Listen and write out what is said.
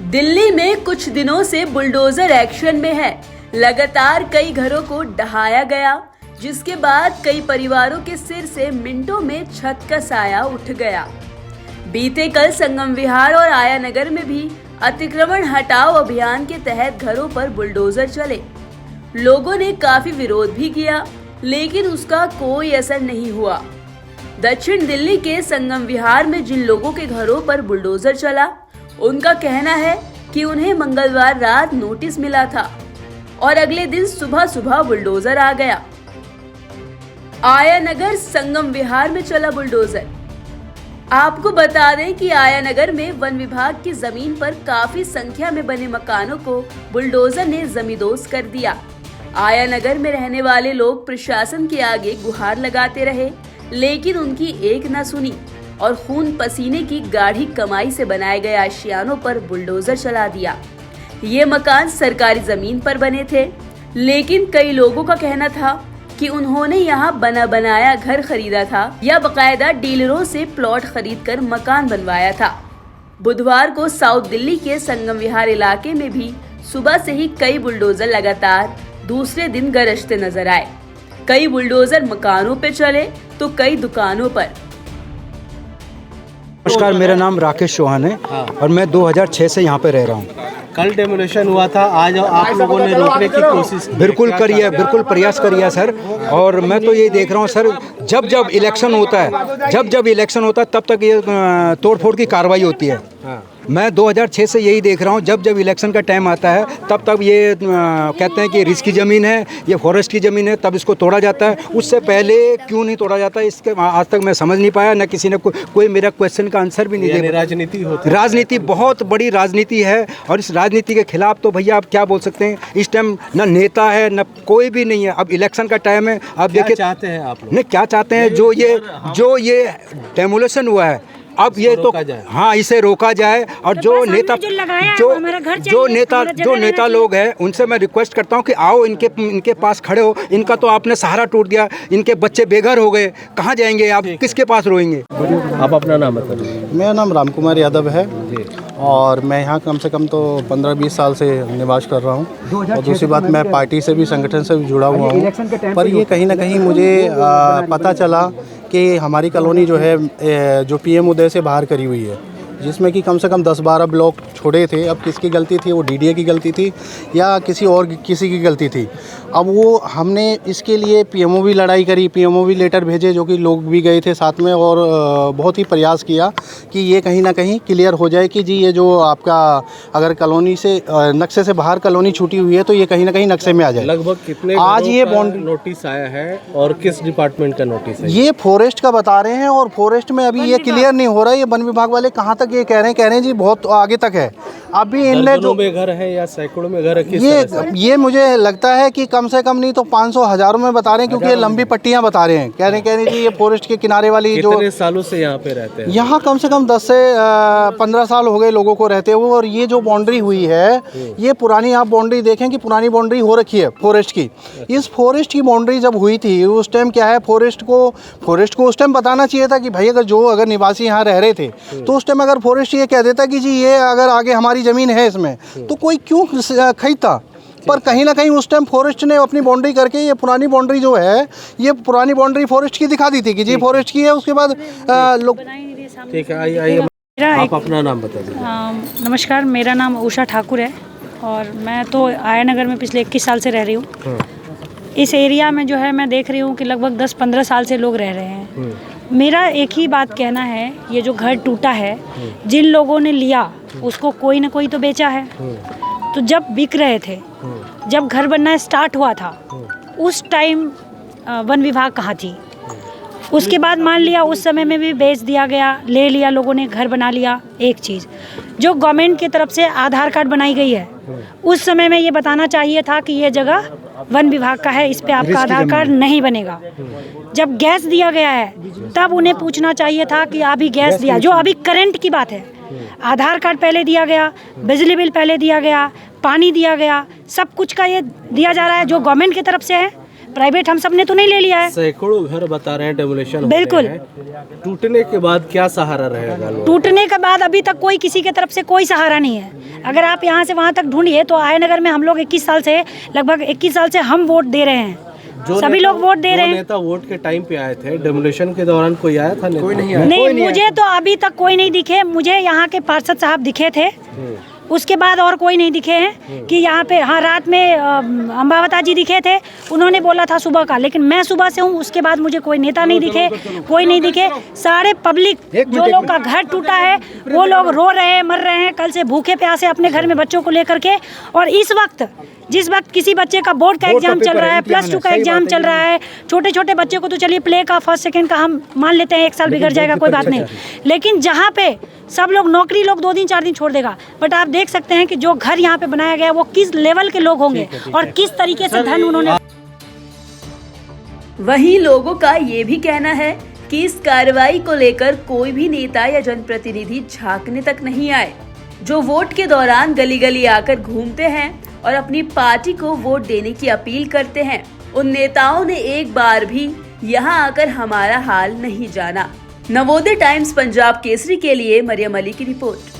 दिल्ली में कुछ दिनों से बुलडोजर एक्शन में है। लगातार कई घरों को ढहाया गया, जिसके बाद कई परिवारों के सिर से मिनटों में छत का साया उठ गया। बीते कल संगम विहार और आया नगर में भी अतिक्रमण हटाओ अभियान के तहत घरों पर बुलडोजर चले। लोगों ने काफी विरोध भी किया, लेकिन उसका कोई असर नहीं हुआ। दक्षिण दिल्ली के संगम विहार में जिन लोगों के घरों पर बुलडोजर चला, उनका कहना है कि उन्हें मंगलवार रात नोटिस मिला था और अगले दिन सुबह सुबह बुलडोजर आ गया। आया नगर संगम विहार में चला बुलडोजर। आपको बता दें कि आया नगर में वन विभाग की जमीन पर काफी संख्या में बने मकानों को बुलडोजर ने जमींदोज कर दिया। आया नगर में रहने वाले लोग प्रशासन के आगे गुहार लगाते रहे, लेकिन उनकी एक न सुनी और खून पसीने की गाढ़ी कमाई से बनाए गए आशियानों पर बुलडोजर चला दिया। ये मकान सरकारी जमीन पर बने थे, लेकिन कई लोगों का कहना था कि उन्होंने यहाँ बना बनाया घर खरीदा था या बकायदा डीलरों से प्लॉट खरीदकर मकान बनवाया था। बुधवार को साउथ दिल्ली के संगम विहार इलाके में भी सुबह से ही कई बुलडोजर लगातार दूसरे दिन गरजते नजर आए। कई बुलडोजर मकानों पे चले तो कई दुकानों पर। नमस्कार, मेरा नाम राकेश चौहान है और मैं 2006 से यहाँ पे रह रहा हूँ। कल डेमोलेशन हुआ था, आज आप लोगों ने रोकने की कोशिश की? बिल्कुल करिए, बिल्कुल प्रयास करिए सर। और मैं तो ये देख रहा हूँ सर, जब जब इलेक्शन होता है तब तक ये तोड़फोड़ की कार्रवाई होती है। मैं 2006 से यही देख रहा हूँ, जब जब इलेक्शन का टाइम आता है तब तब ये कहते हैं कि रिस्क की ज़मीन है, ये फॉरेस्ट की ज़मीन है, तब इसको तोड़ा जाता है। उससे पहले क्यों नहीं तोड़ा जाता, इसके आज तक मैं समझ नहीं पाया। न किसी ने कोई मेरा क्वेश्चन का आंसर भी नहीं दिया। राजनीति होती है, राजनीति बहुत बड़ी राजनीति है और इस राजनीति के खिलाफ तो भैया आप क्या बोल सकते हैं। इस टाइम न नेता है न कोई भी नहीं है। अब इलेक्शन का टाइम है, आप देखिए चाहते हैं आप लोग? नहीं, क्या चाहते हैं, जो ये डेमोलेशन हुआ है अब ये तो हाँ, इसे रोका जाए। और जो नेता लोग हैं उनसे मैं रिक्वेस्ट करता हूँ कि आओ, इनके पास खड़े हो। इनका तो आपने सहारा टूट दिया, इनके बच्चे बेघर हो गए, कहाँ जाएंगे आप, किसके पास रोएंगे? आप अपना नाम बताइए। मेरा नाम राम कुमार यादव है और मैं यहाँ कम से कम तो 15-20 साल से निवास कर रहा हूँ। और दूसरी बात, मैं पार्टी से भी, संगठन से भी जुड़ा हुआ हूँ। पर ये कहीं ना कहीं मुझे पता चला कि हमारी कॉलोनी जो है जो पीएम उदय से बाहर करी हुई है, जिसमें कि कम से कम 10-12 ब्लॉक छोड़े थे। अब किसकी गलती थी, वो डीडीए की गलती थी या किसी की गलती थी। अब वो हमने इसके लिए पीएमओ भी लड़ाई करी, पीएमओ भी लेटर भेजे, जो कि लोग भी गए थे साथ में, और बहुत ही प्रयास किया कि ये कहीं ना कहीं क्लियर हो जाए कि जी ये जो आपका अगर कॉलोनी से नक्शे से बाहर कॉलोनी छूटी हुई है तो ये कहीं ना कहीं नक्शे में आ जाए। लगभग कितने आज ये बॉन्ड नोटिस आया है और किस डिपार्टमेंट का नोटिस है? ये फॉरेस्ट का बता रहे हैं और फॉरेस्ट में अभी ये क्लियर नहीं हो रहा है। ये वन विभाग वाले कहाँ तक ये कह रहे हैं जी बहुत आगे तक है। अभी इनने जो में घर है या सैकड़ों में घर है, किस ये मुझे लगता है कि कम से कम नहीं तो 500 हजारों में बता रहे हैं, क्योंकि ये लंबी पट्टियां बता रहे हैं। कह रहे हैं जी ये फॉरेस्ट के किनारे वाली जो कितने सालों से यहाँ पे रहते हैं? यहाँ कम से कम 10 से 15 साल हो गए लोगों को रहते हुए। और ये जो बाउंड्री हुई है, ये पुरानी, आप बाउंड्री देखें कि पुरानी बाउंड्री हो रखी है फॉरेस्ट की। इस फॉरेस्ट की बाउंड्री जब हुई थी उस टाइम क्या है, फॉरेस्ट को उस टाइम बताना चाहिए था कि भाई अगर निवासी यहाँ रह रहे थे तो उस टाइम अगर फॉरेस्ट ये कह देता कि जी ये अगर आगे हमारी ज़मीन है इसमें, तो कोई क्यों खरीदता। पर कहीं ना कहीं उस टाइम फॉरेस्ट ने अपनी बाउंड्री करके ये पुरानी बाउंड्री जो है, ये पुरानी बाउंड्री फॉरेस्ट की दिखा दी थी कि जी फॉरेस्ट की है। उसके बाद लोग ठीक है, आइए आप अपना नाम बता दीजिए। नमस्कार, मेरा नाम उषा ठाकुर है और मैं तो आया नगर में पिछले 21 साल से रह रही हूँ। इस एरिया में जो है मैं देख रही हूँ कि लगभग 10-15 साल से लोग रह रहे हैं। मेरा एक ही बात कहना है, ये जो घर टूटा है, जिन लोगों ने लिया उसको कोई ना कोई तो बेचा है। तो जब बिक रहे थे, जब घर बनना स्टार्ट हुआ था, उस टाइम वन विभाग कहाँ थी? उसके बाद मान लिया उस समय में भी बेच दिया गया, ले लिया लोगों ने, घर बना लिया। एक चीज़ जो गवर्नमेंट की तरफ से आधार कार्ड बनाई गई है, उस समय में ये बताना चाहिए था कि ये जगह वन विभाग का है, इस पे आपका आधार कार्ड नहीं बनेगा। जब गैस दिया गया है तब उन्हें पूछना चाहिए था कि अभी गैस दिया, जो अभी करंट की बात है। आधार कार्ड पहले दिया गया, बिजली बिल पहले दिया गया, पानी दिया गया, सब कुछ का ये दिया जा रहा है जो गवर्नमेंट की तरफ से है। प्राइवेट हम सब ने तो नहीं ले लिया है। सैकड़ों घर बता रहे हैं डेमोलिशन बिल्कुल। टूटने के बाद क्या सहारा रहेगा लोगों टूटने के बाद अभी तक कोई किसी की तरफ से कोई सहारा नहीं है। अगर आप यहाँ से वहाँ तक ढूंढिए तो आया नगर में हम लोग 21 साल से लगभग 21 साल से हम वोट दे रहे हैं, सभी लोग वोट दे रहे हैं। नेता वोट के टाइम पे आए थे, डेमोलिशन के दौरान कोई आया था? कोई नहीं आया। नहीं, मुझे तो अभी तक कोई नहीं दिखे। मुझे यहाँ के पार्षद साहब दिखे थे, उसके बाद और कोई नहीं दिखे हैं। कि यहाँ पे हाँ रात में अम्बावता जी दिखे थे, उन्होंने बोला था सुबह का, लेकिन मैं सुबह से हूँ, उसके बाद मुझे कोई नेता नहीं दिखे, कोई नहीं दिखे। सारे पब्लिक जो लोग का घर टूटा है वो लोग रो रहे हैं, मर रहे हैं, कल से भूखे प्यासे अपने घर में बच्चों को लेकर के। और इस वक्त जिस वक्त किसी बच्चे का बोर्ड का एग्जाम चल रहा है, +2 का एग्जाम चल रहा है, छोटे छोटे बच्चे को तो चलिए प्ले का फर्स्ट सेकंड का हम मान लेते हैं, 1 साल बिगड़ जाएगा कोई बात नहीं, लेकिन जहाँ पे सब लोग नौकरी लोग 2 दिन 4 दिन छोड़ देगा। बट आप देख सकते हैं कि जो घर यहाँ पे बनाया गया वो किस लेवल के लोग होंगे और किस तरीके से धन उन्होंने। वहीं लोगों का ये भी कहना है कि इस कार्रवाई को लेकर कोई भी नेता या जनप्रतिनिधि झांकने तक नहीं आए। जो वोट के दौरान गली गली आकर घूमते हैं और अपनी पार्टी को वोट देने की अपील करते हैं, उन नेताओं ने एक बार भी यहाँ आकर हमारा हाल नहीं जाना। नवोदय टाइम्स पंजाब केसरी के लिए मरियम अली की रिपोर्ट।